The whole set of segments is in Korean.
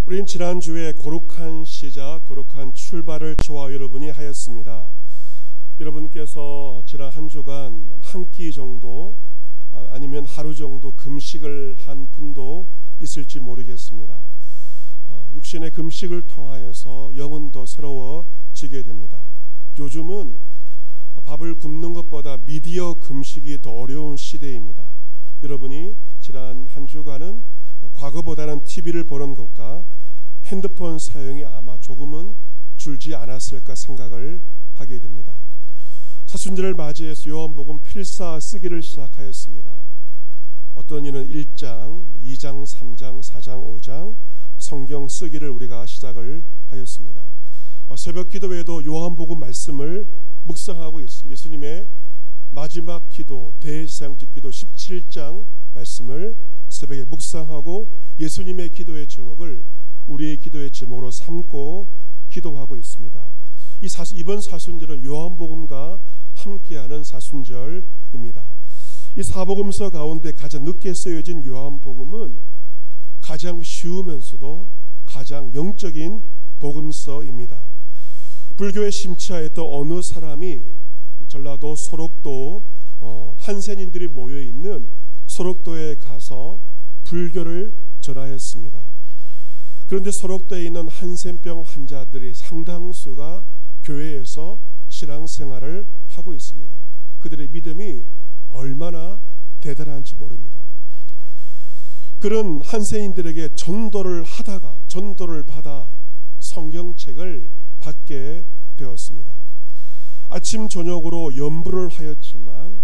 우리는 지난주에 거룩한 시작, 거룩한 출발을 저와 여러분이 하였습니다. 여러분께서 지난 한 주간 한 끼 정도 아니면 하루 정도 금식을 한 분도 있을지 모르겠습니다. 육신의 금식을 통하여서 영은 더 새로워지게 됩니다. 요즘은 밥을 굶는 것보다 미디어 금식이 더 어려운 시대입니다. 여러분이 지난 한 주간은 과거보다는 TV를 보는 것과 핸드폰 사용이 아마 조금은 줄지 않았을까 생각을 하게 됩니다. 사순절을 맞이해서 요한복음 필사 쓰기를 시작하였습니다. 어떤 이는 1장, 2장, 3장, 4장, 5장 성경 쓰기를 우리가 시작을 하였습니다. 새벽 기도에도 요한복음 말씀을 묵상하고 있습니다. 예수님의 마지막 기도, 대제사장직 기도 17장 말씀을 새벽에 묵상하고 예수님의 기도의 제목을 우리의 기도의 제목으로 삼고 기도하고 있습니다. 이번 사순절은 요한복음과 함께하는 사순절입니다. 이 사복음서 가운데 가장 늦게 쓰여진 요한복음은 가장 쉬우면서도 가장 영적인 복음서입니다. 불교에 심취하였던 어느 사람이 전라도 소록도 한센인들이 모여있는 소록도에 가서 불교를 전하였습니다. 그런데 소록도에 있는 한센병 환자들이 상당수가 교회에서 신앙생활을 하고 있습니다. 그들의 믿음이 얼마나 대단한지 모릅니다. 그런 한센인들에게 전도를 받아 성경책을 받게 되었습니다. 아침 저녁으로 연부를 하였지만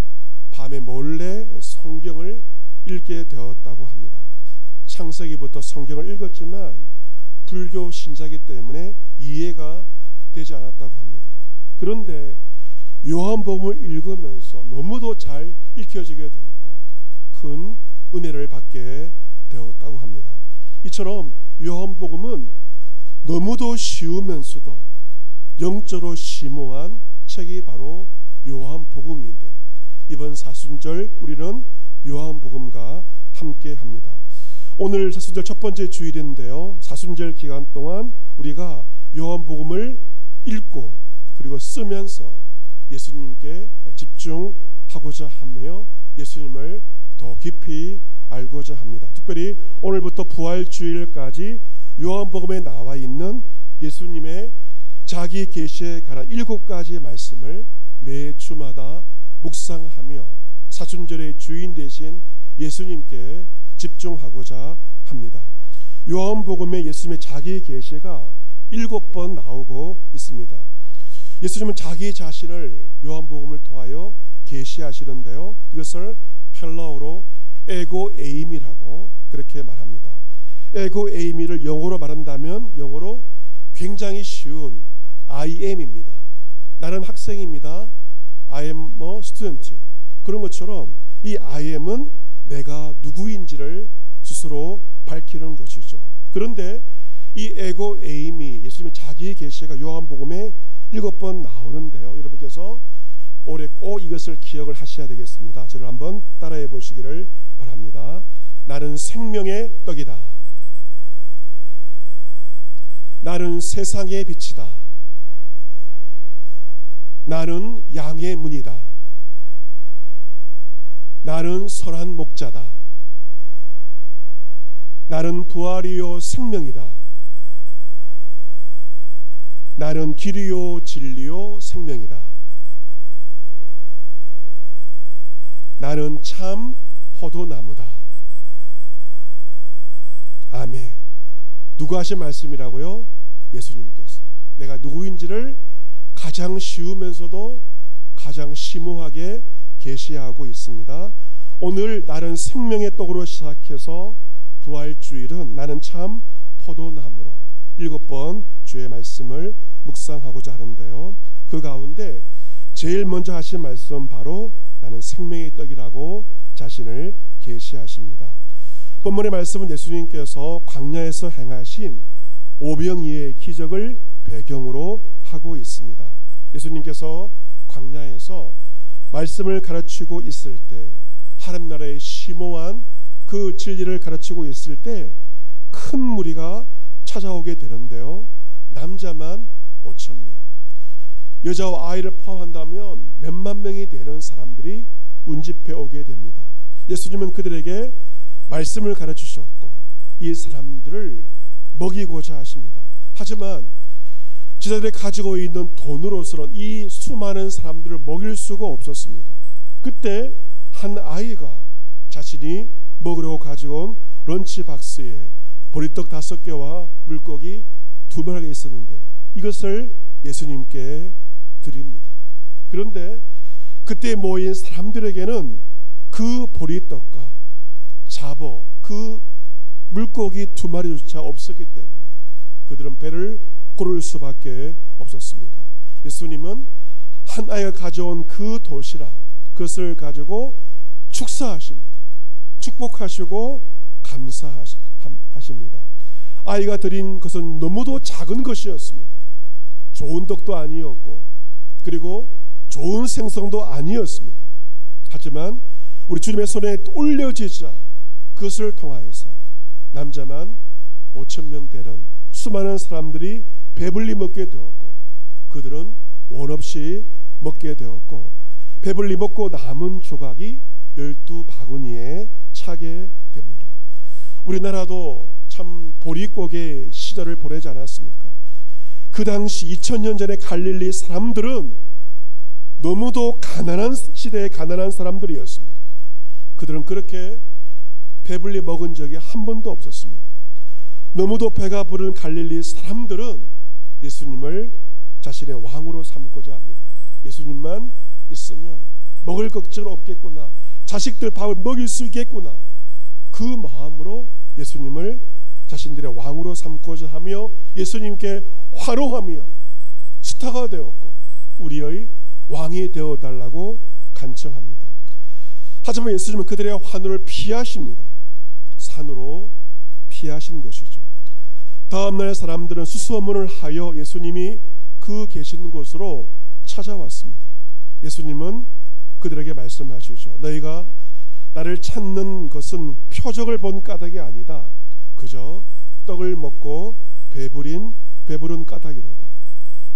밤에 몰래 성경을 읽게 되었다고 합니다. 창세기부터 성경을 읽었지만 불교 신자이기 때문에 이해가 되지 않았다고 합니다. 그런데 요한복음을 읽으면서 너무도 잘 읽혀지게 되었고 큰 은혜를 받게 되었다고 합니다. 이처럼 요한복음은 너무도 쉬우면서도 영적으로 심오한 책이 바로 요한복음인데 이번 사순절 우리는 요한복음과 함께합니다. 오늘 사순절 첫 번째 주일인데요. 사순절 기간 동안 우리가 요한복음을 읽고 그리고 쓰면서 예수님께 집중하고자 하며 예수님을 더 깊이 알고자 합니다. 특별히 오늘부터 부활주일까지 요한복음에 나와 있는 예수님의 자기 계시에 관한 7가지의 말씀을 매 주마다 묵상하며 사순절의 주인 되신 예수님께 집중하고자 합니다. 요한복음에 예수님의 자기 계시가 7번 나오고 있습니다. 예수님은 자기 자신을 요한복음을 통하여 계시하시는데요. 이것을 헬라어로 에고에이미라고 그렇게 말합니다. 에고에이미를 영어로 말한다면 영어로 굉장히 쉬운 I am입니다. 나는 학생입니다. I am a student. 그런 것처럼 이 I am은 내가 누구인지를 스스로 밝히는 것이죠. 그런데 이 에고에이미 예수님의 자기의 계시가 요한복음에 7번 나오는데요. 여러분께서 올해 꼭 이것을 기억을 하셔야 되겠습니다. 저를 한번 따라해 보시기를 바랍니다. 나는 생명의 떡이다. 나는 세상의 빛이다. 나는 양의 문이다. 나는 선한 목자다. 나는 부활이요 생명이다. 나는 길이요 진리요 생명이다. 나는 참 포도나무다. 아멘. 누가 하신 말씀이라고요? 예수님께서. 내가 누구인지를 가장 쉬우면서도 가장 심오하게 계시하고 있습니다. 오늘 나는 생명의 떡으로 시작해서 부활주일은 나는 참 포도나무로 7번 주의 말씀을 묵상하고자 하는데요. 그 가운데 제일 먼저 하신 말씀 바로 나는 생명의 떡이라고 자신을 계시하십니다. 본문의 말씀은 예수님께서 광야에서 행하신 오병이의 기적을 배경으로 하고 있습니다. 예수님께서 광야에서 말씀을 가르치고 있을 때 하나님 나라의 심오한 그 진리를 가르치고 있을 때 큰 무리가 찾아오게 되는데요. 남자만 5,000명, 여자와 아이를 포함한다면 몇만 명이 되는 사람들이 운집해 오게 됩니다. 예수님은 그들에게 말씀을 가르치셨고 이 사람들을 먹이고자 하십니다. 하지만 제자들이 가지고 있는 돈으로서는 이 수많은 사람들을 먹일 수가 없었습니다. 그때 한 아이가 자신이 먹으려고 가지고 온 런치박스에 보리떡 5개와 물고기 2마리가 있었는데 이것을 예수님께 드립니다. 그런데 그때 모인 사람들에게는 그 보리떡과 잡어, 그 물고기 2마리조차 없었기 때문에 그들은 배를 고를 수밖에 없었습니다. 예수님은 한 아이가 가져온 그 도시락, 그것을 가지고 축사하십니다. 축복하시고 감사하십니다. 아이가 드린 것은 너무도 작은 것이었습니다. 좋은 떡도 아니었고 그리고 좋은 생선도 아니었습니다. 하지만 우리 주님의 손에 올려지자 그것을 통하여서 남자만 5,000명 되는 수많은 사람들이 배불리 먹게 되었고 그들은 원 없이 먹게 되었고 배불리 먹고 남은 조각이 12바구니에 차게 됩니다. 우리나라도 참 보릿고개 시절을 보내지 않았습니까? 그 당시 2000년 전에 갈릴리 사람들은 너무도 가난한 시대에 가난한 사람들이었습니다. 그들은 그렇게 배불리 먹은 적이 한 번도 없었습니다. 너무도 배가 부른 갈릴리 사람들은 예수님을 자신의 왕으로 삼고자 합니다. 예수님만 있으면 먹을 걱정은 없겠구나, 자식들 밥을 먹일 수 있겠구나, 그 마음으로 예수님을 자신들의 왕으로 삼고자 하며 예수님께 화로하며 스타가 되었고 우리의 왕이 되어달라고 간청합니다. 하지만 예수님은 그들의 환호를 피하십니다. 산으로 피하신 것이죠. 다음날 사람들은 수소문을 하여 예수님이 그 계신 곳으로 찾아왔습니다. 예수님은 그들에게 말씀하시죠. 너희가 나를 찾는 것은 표적을 본 까닭이 아니다. 그저 떡을 먹고 배부른 까닭이로다.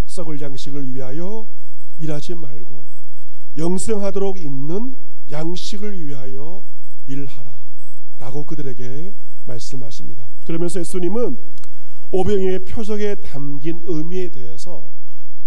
썩을 양식을 위하여 일하지 말고 영생하도록 있는 양식을 위하여 일하라 라고 그들에게 말씀하십니다. 그러면서 예수님은 오병이의 표적에 담긴 의미에 대해서,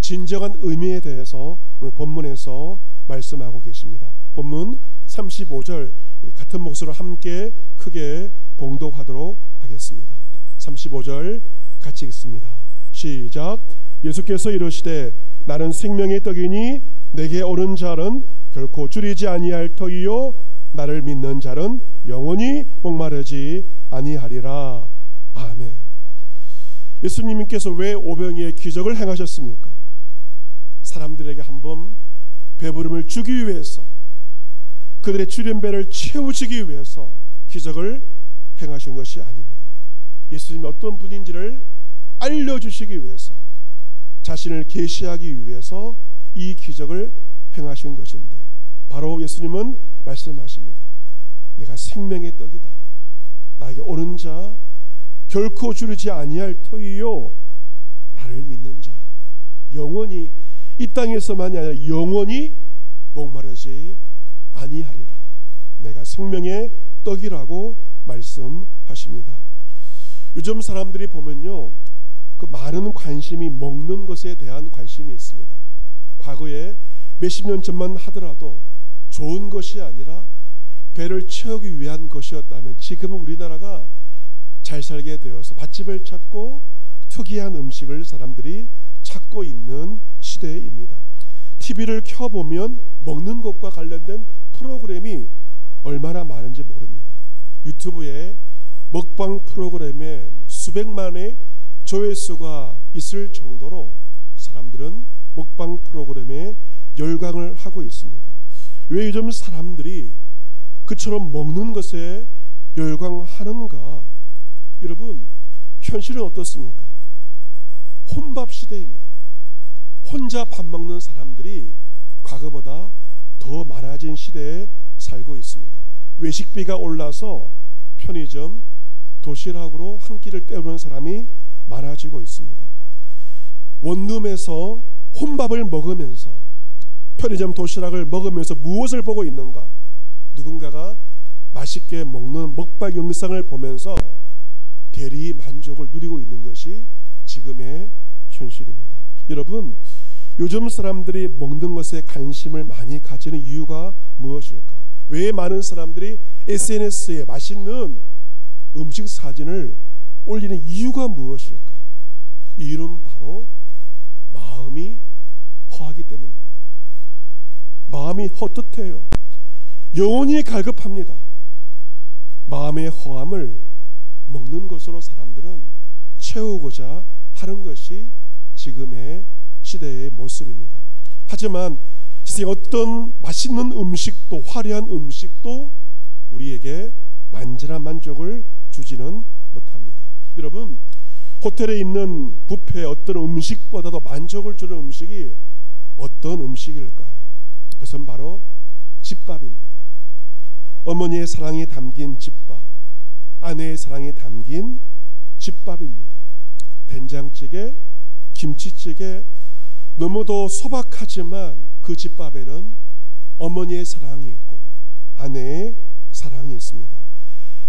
진정한 의미에 대해서 오늘 본문에서 말씀하고 계십니다. 본문 35절 우리 같은 목소리로 함께 크게 봉독하도록 하겠습니다. 35절 같이 읽습니다. 시작. 예수께서 이르시되 나는 생명의 떡이니 내게 오른 자는 결코 줄이지 아니할 터이요 나를 믿는 자는 영원히 목마르지 아니하리라. 아멘. 예수님께서 왜 오병이의 기적을 행하셨습니까? 사람들에게 한번 배부름을 주기 위해서, 그들의 주림배를 채우시기 위해서 기적을 행하신 것이 아닙니다. 예수님이 어떤 분인지를 알려주시기 위해서, 자신을 계시하기 위해서 이 기적을 행하신 것인데, 바로 예수님은 말씀하십니다. 내가 생명의 떡이다. 나에게 오는 자 결코 줄이지 아니할 터이요 나를 믿는 자 영원히, 이 땅에서만이 아니라 영원히 목마르지 아니하리라. 내가 생명의 떡이라고 말씀하십니다. 요즘 사람들이 보면요, 그 많은 관심이 먹는 것에 대한 관심이 있습니다. 과거에 몇십 년 전만 하더라도 좋은 것이 아니라 배를 채우기 위한 것이었다면 지금은 우리나라가 잘 살게 되어서 맛집을 찾고 특이한 음식을 사람들이 찾고 있는 시대입니다. TV를 켜보면 먹는 것과 관련된 프로그램이 얼마나 많은지 모릅니다. 유튜브에 먹방 프로그램에 수백만의 조회수가 있을 정도로 사람들은 먹방 프로그램에 열광을 하고 있습니다. 왜 요즘 사람들이 그처럼 먹는 것에 열광하는가? 여러분, 현실은 어떻습니까? 혼밥 시대입니다. 혼자 밥 먹는 사람들이 과거보다 더 많아진 시대에 살고 있습니다. 외식비가 올라서 편의점, 도시락으로 한 끼를 때우는 사람이 있습니다. 원룸에서 혼밥을 먹으면서 편의점 도시락을 먹으면서 무엇을 보고 있는가? 누군가가 맛있게 먹는 먹방 영상을 보면서 대리 만족을 누리고 있는 것이 지금의 현실입니다. 여러분, 요즘 사람들이 먹는 것에 관심을 많이 가지는 이유가 무엇일까? 왜 많은 사람들이 SNS에 맛있는 음식 사진을 올리는 이유가 무엇일까? 이유는 바로 마음이 허하기 때문입니다. 마음이 헛헛해요. 영혼이 갈급합니다. 마음의 허함을 먹는 것으로 사람들은 채우고자 하는 것이 지금의 시대의 모습입니다. 하지만 세상에 어떤 맛있는 음식도, 화려한 음식도 우리에게 완전한 만족을 주지는 못합니다. 여러분, 호텔에 있는 뷔페 어떤 음식보다도 만족을 주는 음식이 어떤 음식일까요? 그것은 바로 집밥입니다. 어머니의 사랑이 담긴 집밥, 아내의 사랑이 담긴 집밥입니다. 된장찌개, 김치찌개, 너무도 소박하지만 그 집밥에는 어머니의 사랑이 있고 아내의 사랑이 있습니다.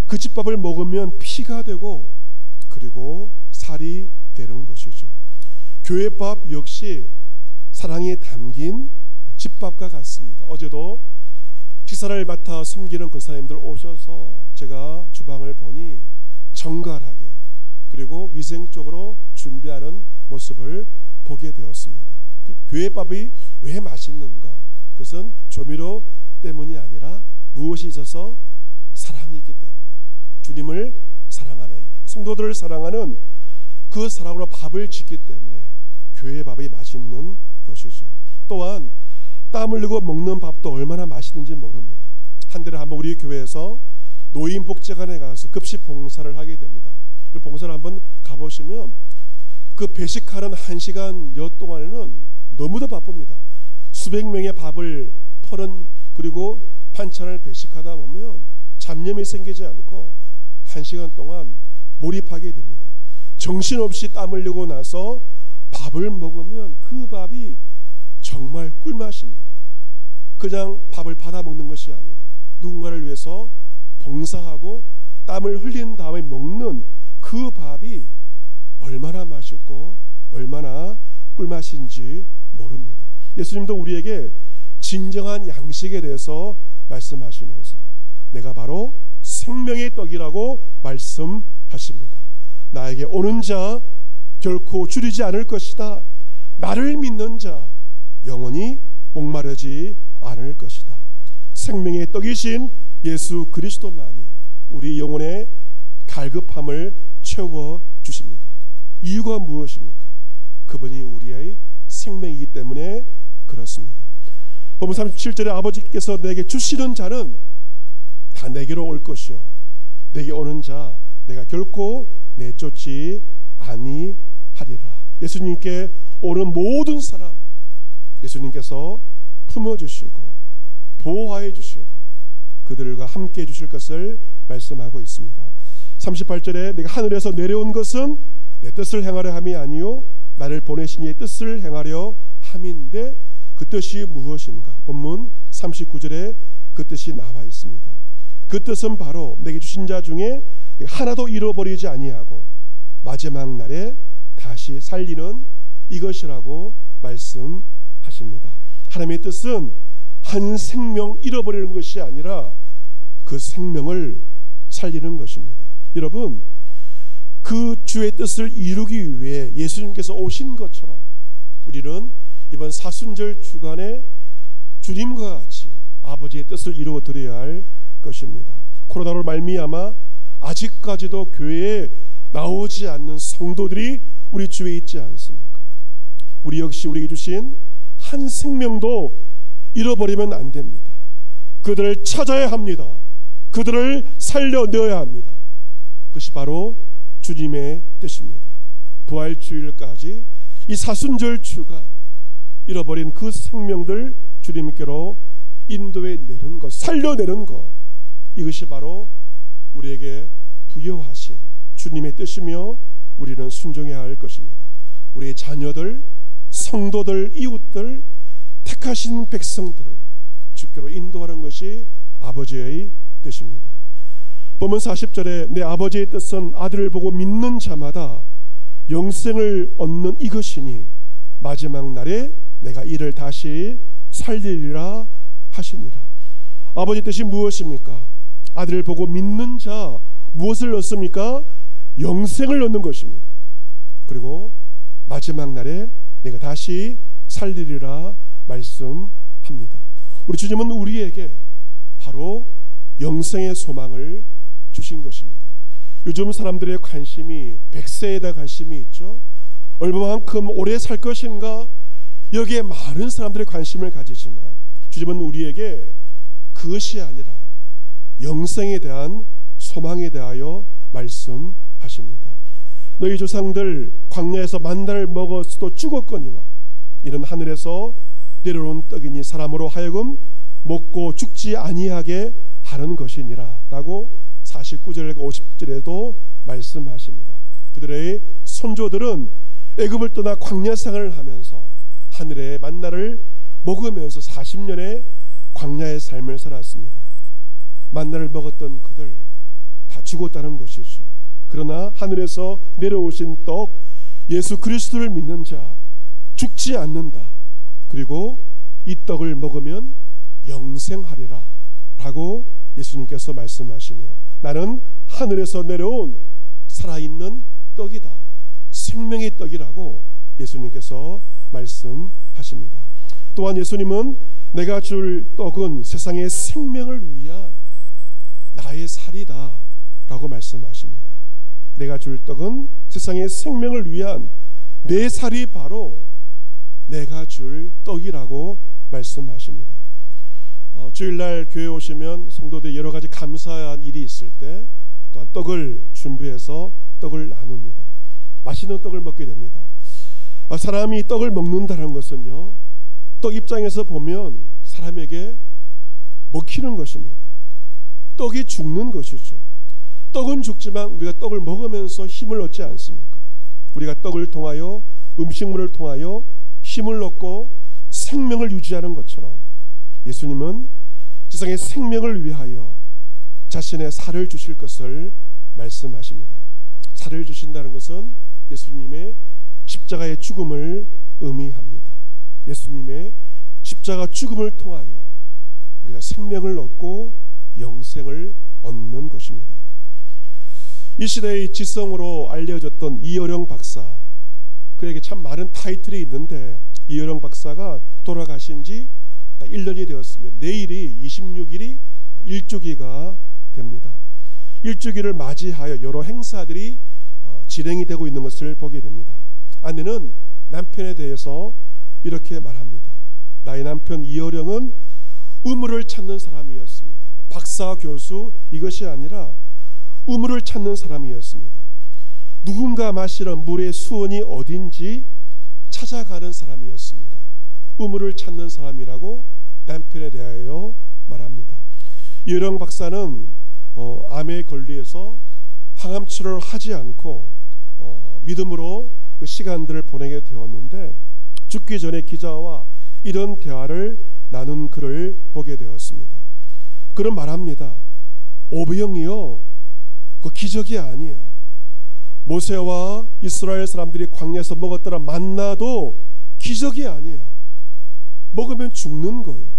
그 집밥을 먹으면 피가 되고 그리고 살이 되는 것이죠. 교회밥 역시 사랑이 담긴 집밥과 같습니다. 어제도 식사를 맡아 섬기는 권사님들 오셔서 제가 주방을 보니 정갈하게 그리고 위생적으로 준비하는 모습을 보게 되었습니다. 교회밥이 왜 맛있는가? 그것은 조미료 때문이 아니라 무엇이 있어서 사랑이 있기 때문에, 주님을 사랑하는, 성도들을 사랑하는 그 사랑으로 밥을 짓기 때문에 교회밥이 맛있는 것이죠. 또한 땀 흘리고 먹는 밥도 얼마나 맛있는지 모릅니다. 한 달에 한번 우리 교회에서 노인복지관에 가서 급식 봉사를 하게 됩니다. 봉사를 한번 가보시면 그 배식하는 1시간여 동안에는 너무도 바쁩니다. 수백 명의 밥을 털은 그리고 반찬을 배식하다 보면 잡념이 생기지 않고 1시간 동안 몰입하게 됩니다. 정신없이 땀 흘리고 나서 밥을 먹으면 그 밥이 정말 꿀맛입니다. 그냥 밥을 받아 먹는 것이 아니고 누군가를 위해서 봉사하고 땀을 흘린 다음에 먹는 그 밥이 얼마나 맛있고 얼마나 꿀맛인지 모릅니다. 예수님도 우리에게 진정한 양식에 대해서 말씀하시면서 내가 바로 생명의 떡이라고 말씀하십니다. 나에게 오는 자 결코 줄이지 않을 것이다. 나를 믿는 자 영원히 목마르지 않을 것이다. 생명의 떡이신 예수 그리스도만이 우리 영혼의 갈급함을 채워주십니다. 이유가 무엇입니까? 그분이 우리의 생명이기 때문에 그렇습니다. 본문 37절에 아버지께서 내게 주시는 자는 다 내게로 올 것이요 내게 오는 자 내가 결코 내쫓지 아니하리라. 예수님께 오는 모든 사람 예수님께서 품어주시고 보호하여 주시고 그들과 함께 해주실 것을 말씀하고 있습니다. 38절에 내가 하늘에서 내려온 것은 내 뜻을 행하려 함이 아니요 나를 보내신 이의 뜻을 행하려 함인데 그 뜻이 무엇인가? 본문 39절에 그 뜻이 나와 있습니다. 그 뜻은 바로 내게 주신 자 중에 내가 하나도 잃어버리지 아니하고 마지막 날에 다시 살리는 이것이라고 말씀하십니다. 하나님의 뜻은 한 생명 잃어버리는 것이 아니라 그 생명을 살리는 것입니다. 여러분, 그 주의 뜻을 이루기 위해 예수님께서 오신 것처럼 우리는 이번 사순절 주간에 주님과 같이 아버지의 뜻을 이루어 드려야 할 것입니다. 코로나로 말미암아 아직까지도 교회에 나오지 않는 성도들이 우리 주위에 있지 않습니까? 우리 역시 우리에게 주신 한 생명도 잃어버리면 안 됩니다. 그들을 찾아야 합니다. 그들을 살려내어야 합니다. 그것이 바로 주님의 뜻입니다. 부활주일까지 이 사순절 주간 잃어버린 그 생명들 주님께로 인도해 내는 것, 살려내는 것, 이것이 바로 우리에게 부여하신 주님의 뜻이며 우리는 순종해야 할 것입니다. 우리의 자녀들, 성도들, 이웃들, 택하신 백성들을 주께로 인도하는 것이 아버지의 뜻입니다. 보면 40절에 내 아버지의 뜻은 아들을 보고 믿는 자마다 영생을 얻는 이것이니 마지막 날에 내가 이를 다시 살리리라 하시니라. 아버지 뜻이 무엇입니까? 아들을 보고 믿는 자 무엇을 얻습니까? 영생을 얻는 것입니다. 그리고 마지막 날에 내가 다시 살리리라 말씀합니다. 우리 주님은 우리에게 바로 영생의 소망을 주신 것입니다. 요즘 사람들의 관심이 100세에 대한 관심이 있죠. 얼마만큼 오래 살 것인가, 여기에 많은 사람들의 관심을 가지지만 주님은 우리에게 그것이 아니라 영생에 대한 소망에 대하여 말씀하십니다. 너희 조상들 광야에서 만나를 먹었어도 죽었거니와 이는 하늘에서 내려온 떡이니 사람으로 하여금 먹고 죽지 아니하게 하는 것이니라 라고 49절과 50절에도 말씀하십니다. 그들의 선조들은 애굽을 떠나 광야 생활을 하면서 하늘의 만나를 먹으면서 40년의 광야의 삶을 살았습니다. 만나를 먹었던 그들 다 죽었다는 것이죠. 그러나 하늘에서 내려오신 떡 예수 그리스도를 믿는 자 죽지 않는다. 그리고 이 떡을 먹으면 영생하리라 라고 예수님께서 말씀하시며 나는 하늘에서 내려온 살아있는 떡이다. 생명의 떡이라고 예수님께서 말씀하십니다. 또한 예수님은 내가 줄 떡은 세상의 생명을 위한 나의 살이다 라고 말씀하십니다. 내가 줄 떡은 세상의 생명을 위한 내 살이 바로 내가 줄 떡이라고 말씀하십니다. 주일날 교회 오시면 성도들이 여러 가지 감사한 일이 있을 때 또한 떡을 준비해서 떡을 나눕니다. 맛있는 떡을 먹게 됩니다. 사람이 떡을 먹는다는 것은요, 떡 입장에서 보면 사람에게 먹히는 것입니다. 떡이 죽는 것이죠. 떡은 죽지만 우리가 떡을 먹으면서 힘을 얻지 않습니까? 우리가 떡을 통하여 음식물을 통하여 힘을 얻고 생명을 유지하는 것처럼 예수님은 세상의 생명을 위하여 자신의 살을 주실 것을 말씀하십니다. 살을 주신다는 것은 예수님의 십자가의 죽음을 의미합니다. 예수님의 십자가 죽음을 통하여 우리가 생명을 얻고 영생을 얻는 것입니다. 이 시대의 지성으로 알려졌던 이어령 박사, 그에게 참 많은 타이틀이 있는데 이어령 박사가 돌아가신 지 1년이 되었습니다. 내일이 26일이 일주기가 됩니다. 일주기를 맞이하여 여러 행사들이 진행이 되고 있는 것을 보게 됩니다. 아내는 남편에 대해서 이렇게 말합니다. 나의 남편 이어령은 우물을 찾는 사람이었습니다. 박사, 교수 이것이 아니라 우물을 찾는 사람이었습니다. 누군가 마시는 물의 수온이 어딘지 찾아가는 사람이었습니다. 우물을 찾는 사람이라고 남편에 대하여 말합니다. 이어령 박사는 암에 걸려서 항암 치료를 하지 않고 믿음으로 그 시간들을 보내게 되었는데 죽기 전에 기자와 이런 대화를 나눈 글을 보게 되었습니다. 그런 말합니다. 오병이요, 그 기적이 아니야. 모세와 이스라엘 사람들이 광야에서 먹었더라 만나도 기적이 아니야. 먹으면 죽는 거요.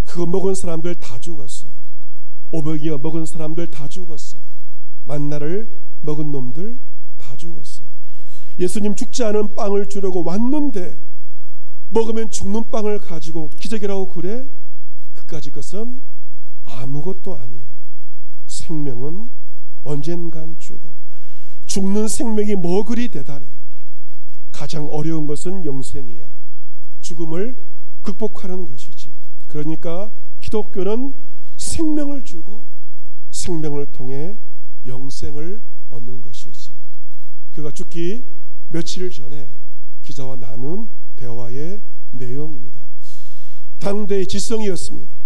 그거 먹은 사람들 다 죽었어. 오병이어 먹은 사람들 다 죽었어. 만나를 먹은 놈들 다 죽었어. 예수님 죽지 않은 빵을 주려고 왔는데 먹으면 죽는 빵을 가지고 기적이라고 그래? 그까짓 것은 아무것도 아니에요. 생명은 언젠간 죽어. 죽는 생명이 뭐 그리 대단해. 가장 어려운 것은 영생이야. 죽음을 극복하는 것이지. 그러니까 기독교는 생명을 주고 생명을 통해 영생을 얻는 것이지. 그가 죽기 며칠 전에 기자와 나눈 대화의 내용입니다. 당대의 지성이었습니다.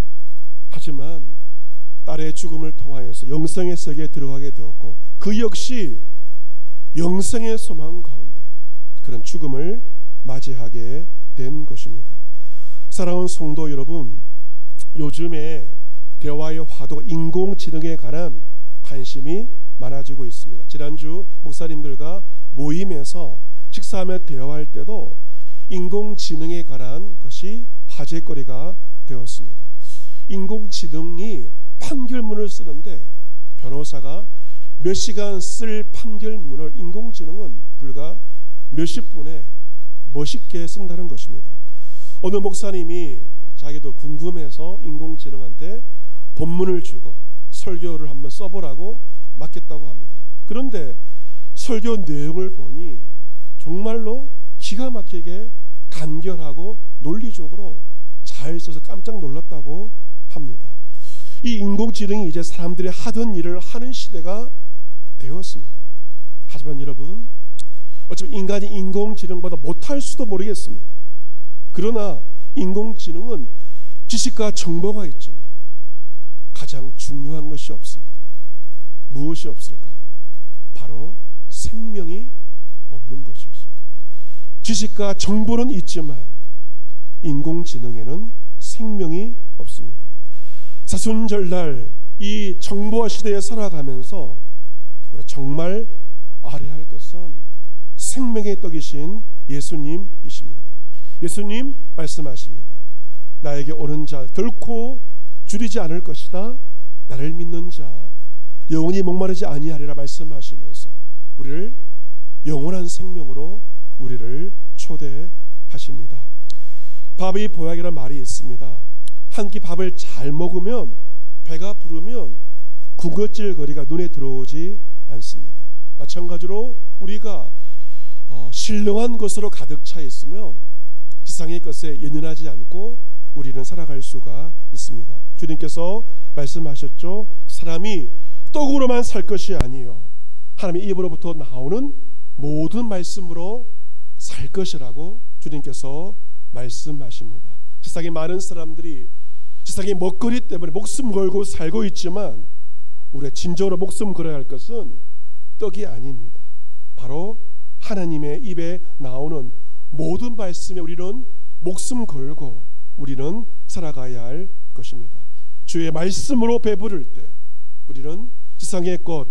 하지만 딸의 죽음을 통하여서 영생의 세계에 들어가게 되었고 그 역시 영생의 소망 가운데 그런 죽음을 맞이하게 된 것입니다. 사랑하는 성도 여러분, 요즘에 대화의 화두가 인공지능에 관한 관심이 많아지고 있습니다. 지난주 목사님들과 모임에서 식사하며 대화할 때도 인공지능에 관한 것이 화제거리가 되었습니다. 인공지능이 판결문을 쓰는데 변호사가 몇 시간 쓸 판결문을 인공지능은 불과 몇십 분에 멋있게 쓴다는 것입니다. 어느 목사님이 자기도 궁금해서 인공지능한테 본문을 주고 설교를 한번 써보라고 맡겼다고 합니다. 그런데 설교 내용을 보니 정말로 기가 막히게 간결하고 논리적으로 잘 써서 깜짝 놀랐다고 합니다. 이 인공지능이 이제 사람들이 하던 일을 하는 시대가 되었습니다. 하지만 여러분, 어차피 인간이 인공지능보다 못할 수도 모르겠습니다. 그러나 인공지능은 지식과 정보가 있지만 가장 중요한 것이 없습니다. 무엇이 없을까요? 바로 생명이 없는 것이죠. 지식과 정보는 있지만 인공지능에는 생명이 없습니다. 사순절날 이 정보화 시대에 살아가면서 우리가 정말 알아야 할 것은 생명의 떡이신 예수님이십니다. 예수님 말씀하십니다. 나에게 오는 자 결코 줄이지 않을 것이다. 나를 믿는 자 영원히 목마르지 아니하리라 말씀하시면서 우리를 영원한 생명으로 우리를 초대하십니다. 밥이 보약이라는 말이 있습니다. 한 끼 밥을 잘 먹으면 배가 부르면 군것질거리가 눈에 들어오지 않습니다. 마찬가지로 우리가 신령한 것으로 가득 차 있으면 지상의 것에 연연하지 않고 우리는 살아갈 수가 있습니다. 주님께서 말씀하셨죠. 사람이 떡으로만 살 것이 아니요 하나님의 입으로부터 나오는 모든 말씀으로 살 것이라고 주님께서 말씀하십니다. 세상에 많은 사람들이 세상의 먹거리 때문에 목숨 걸고 살고 있지만 우리가 진정으로 목숨 걸어야 할 것은 떡이 아닙니다. 바로 하나님의 입에 나오는 모든 말씀에 우리는 목숨 걸고 우리는 살아가야 할 것입니다. 주의 말씀으로 배부를 때 우리는 세상의 것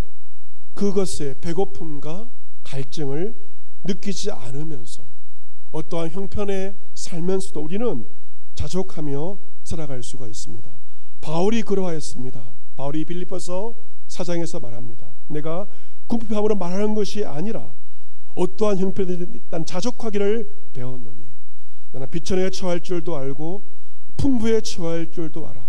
그것의 배고픔과 갈증을 느끼지 않으면서 어떠한 형편에 살면서도 우리는 자족하며 살아갈 수가 있습니다. 바울이 그러하였습니다. 바울이 빌립보서 4장에서 말합니다. 내가 궁핍함으로 말하는 것이 아니라 어떠한 형편이든 일단 자족하기를 배웠노니 나는 비천에 처할 줄도 알고 풍부에 처할 줄도 알아.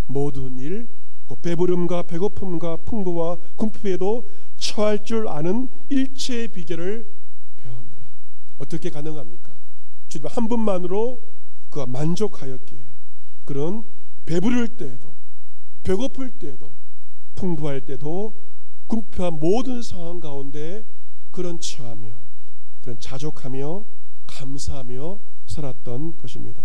모든 일 곧 배부름과 배고픔과 풍부와 궁핍에도 처할 줄 아는 일체의 비결을 배우느라. 어떻게 가능합니까? 주님 한 분만으로 그가 만족하였기에 그런 배부를 때에도 배고플 때에도 풍부할 때도 궁핍한 모든 상황 가운데 그런 처하며 그런 자족하며 감사하며 살았던 것입니다.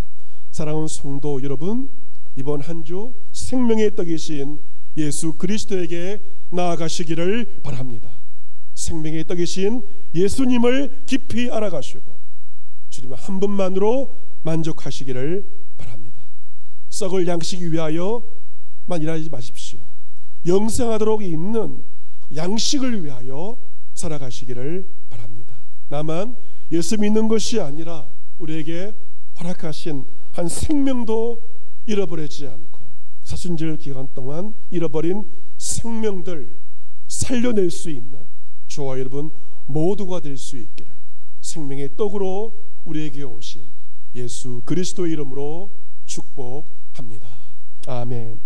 사랑하는 성도 여러분, 이번 한 주 생명의 떡이신 예수 그리스도에게 나아가시기를 바랍니다. 생명의 떡이신 예수님을 깊이 알아가시고 주님 한 분만으로 만족하시기를 바랍니다. 썩을 양식 위하여만 일하지 마십시오. 영생하도록 있는 양식을 위하여 살아가시기를 바랍니다. 다만 예수 믿는 것이 아니라 우리에게 허락하신 한 생명도 잃어버리지 않고 사순절 기간 동안 잃어버린 생명들 살려낼 수 있는 저와 여러분 모두가 될 수 있기를 생명의 떡으로 우리에게 오신 예수 그리스도의 이름으로 축복합니다. 아멘.